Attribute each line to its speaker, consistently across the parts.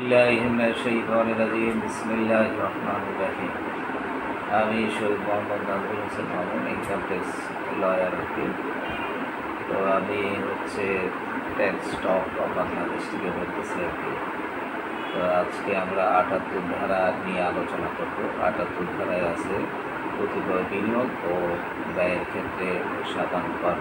Speaker 1: বিসমিল্লাহির রহমানির রহিম। আমি Shahid Mohammad Nazmul Hossain Mamun, income tax lawyer আর কি। তো আমি ট্যাক্স স্টক অফ বাংলাদেশ থেকে বলতেছি আর কি। তো আজকে আমরা ৭৮ ধারা নিয়ে আলোচনা করব। ৭৮ ধারায় আছে কতিপয় বিনিয়োগ ও ব্যয়ের ক্ষেত্রে সাধারণ কর।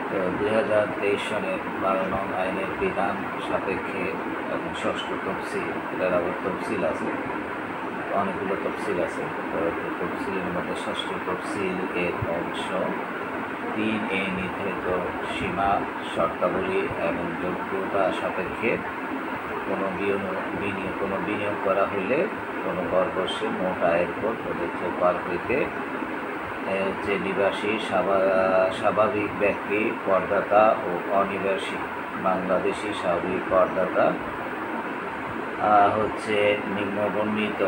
Speaker 1: তো ২০২৩ সনের ১২ নং আইনের বিধান সাপেক্ষে এবং ষষ্ঠ তফসিল, এটার আবার তফসিল আছে, অনেকগুলো তফসিল আছে। তো তফসিলের মধ্যে ষষ্ঠ তফসিল এর অংশ ৩ নির্ধারিত সীমা, শর্তাবলী এবং যোগ্যতা সাপেক্ষে কোনো বিনিয়োগ করা হইলে কোনো বর্ষে মোট আয়ের উপর প্রযোজ্য কর হইতে নিবাসী স্বাভাবিক ব্যক্তি করদাতা ও অনিবাসী বাংলাদেশি স্বাভাবিক করদাতা নিম্নবর্ণিত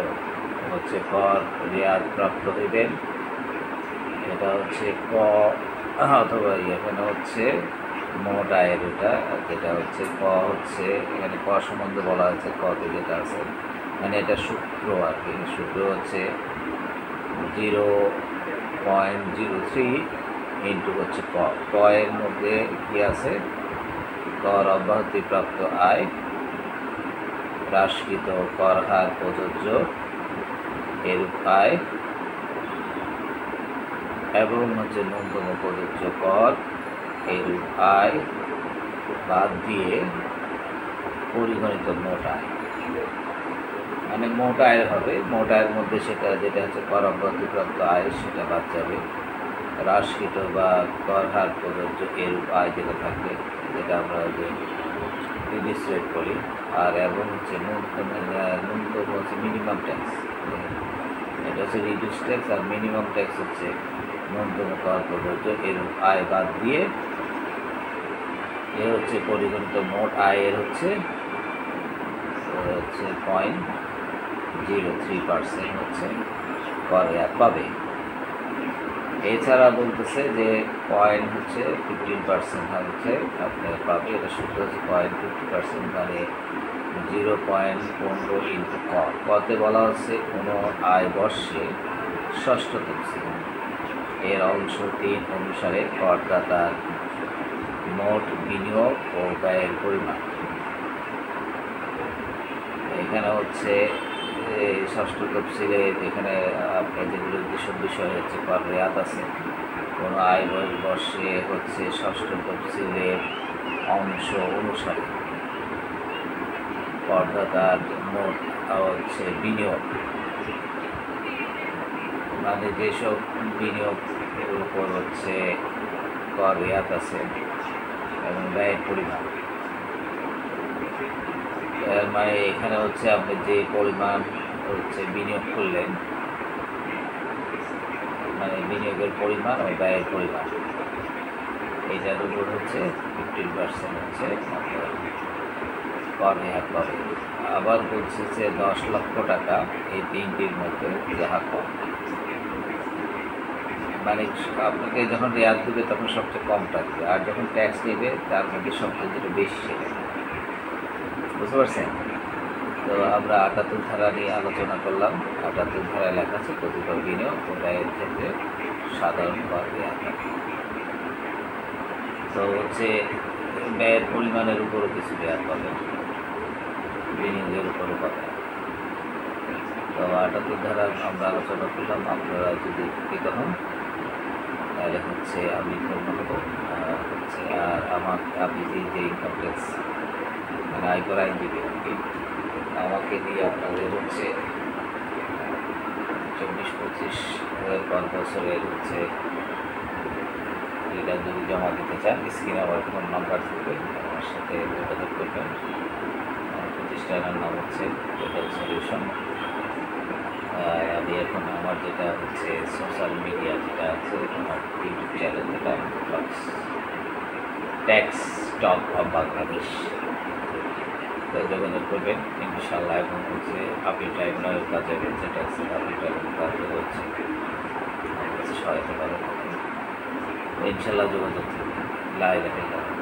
Speaker 1: কর রেয়াত প্রাপ্ত হইবেন। এটা ক, অথবা এখানে মোট আয়ের, এটা যেটা ক এখানে ক সম্বন্ধে বলা হয়েছে, কতে যেটা আছে মানে এটা সূত্র আর কি। সূত্র 0.03 ইন্টু ক এর মধ্যে কি আছে, কর অব্যাহতিপ্রাপ্ত আয়, হ্রাসকৃত কর হার প্রযোজ্য এরূপ আয় এবং ন্যূনতম প্রযোজ্য কর এরূপ আয় বাদ দিয়ে পরিগণিত মোট আয়, মানে মোট আয়ের হবে। মোট আয়ের মধ্যে সেটা যেটা কর অব্যাহতিপ্রাপ্ত আয় সেটা বাদ যাবে। হ্রাসকৃত বা কর হার প্রযোজ্য এরূপ আয় যেটা থাকবে, যেটা আমরা রিডিউস রেট করি, আর এবং ন্যূনতম মিনিমাম ট্যাক্স, এটা রিডিউস ট্যাক্স, আর মিনিমাম ট্যাক্স ন্যূনতম কর প্রযোজ্য এরূপ আয় বাদ দিয়ে পরিগণিত মোট আয়ের 0.03% কর রেয়াত পাবে। এছাড়া বলতেছে যে 15% আপনার পাবে। এটা সূত্র 0.50%, মানে 0.15 ইন্টু কতে বলা হচ্ছে কোনো আয় বর্ষে ষষ্ঠ তফসিল এর অংশ ৩ অনুসারে করদাতার মোট বিনিয়োগ ও ব্যয়ের পরিমাণ। এখানে ষষ্ঠ তফসিলে এখানে আপনার যেগুলো বিষয় কর রেয়াত আছে, কোনো আয় বর্ষে ষষ্ঠ তফসিলের অংশ অনুসারে করদাতার মোট বিনিয়োগ, মানে যেসব বিনিয়োগের উপর কর রেয়াত আছে এবং ব্যয়ের পরিমাণ, মানে এখানে আপনি যে পরিমাণ বিনিয়োগ করলেন, মানে বিনিয়োগের পরিমাণ ও ব্যয়ের পরিমাণ, এইটার উপর 15% কর রেহাত পাবে। আবার বলছে যে 10 লক্ষ টাকা এই তিনটির মধ্যে যাহা কম, মানে আপনাকে যখন রেয়াত দেবে তখন সবচেয়ে কম থাকবে, আর যখন ট্যাক্স নেবে তার মধ্যে সবচেয়ে যেটা বেশি সেটা, বুঝতে পারছেন? তো আমরা ৭৮ ধারা নিয়ে আলোচনা করলাম। ৭৮ ধারায় লেখা আছে কতিপয় বিনিয়োগ ও ব্যয়ের ক্ষেত্রে সাধারণ কর রেয়াত। তো ব্যয়ের পরিমাণের উপরও কিছু রেয়াত পাবে, বিনিয়োগের উপরও পাবে। তো ৭৮ ধারা আমরা আলোচনা করলাম। আপনারা যদি উপকৃত হন তাহলে আমি ধন্য হব। আর আপনি যে ইনকাম ট্যাক্স মানে আয়কর আইনজীবী আর কি, আমাকে দিয়ে আপনাদের 24-25 বছরের এটা যদি জমা দিতে চান, স্ক্রিনে আমার ফোন নাম্বার থাকবে, আমার সাথে যোগাযোগ করবেন। প্রতিষ্ঠানের নাম টোটাল সলিউশন। আমি এখন আমার যেটা সোশ্যাল মিডিয়া যেটা আছে, আমার ইউটিউব চ্যানেল যেটা ট্যাক্স স্টক অফ বাংলাদেশ, যোগাযোগ করবেন ইনশাআল্লাহ। এবং আপিল ট্রাইব্যুনালের কাজে যেটা আপিল ট্রাইব্যুনাল কাজে সহায়তা পাবেন ইনশাআল্লাহ। যোগাযোগ করবেন। লা ইলাহা ইল্লাল্লাহ।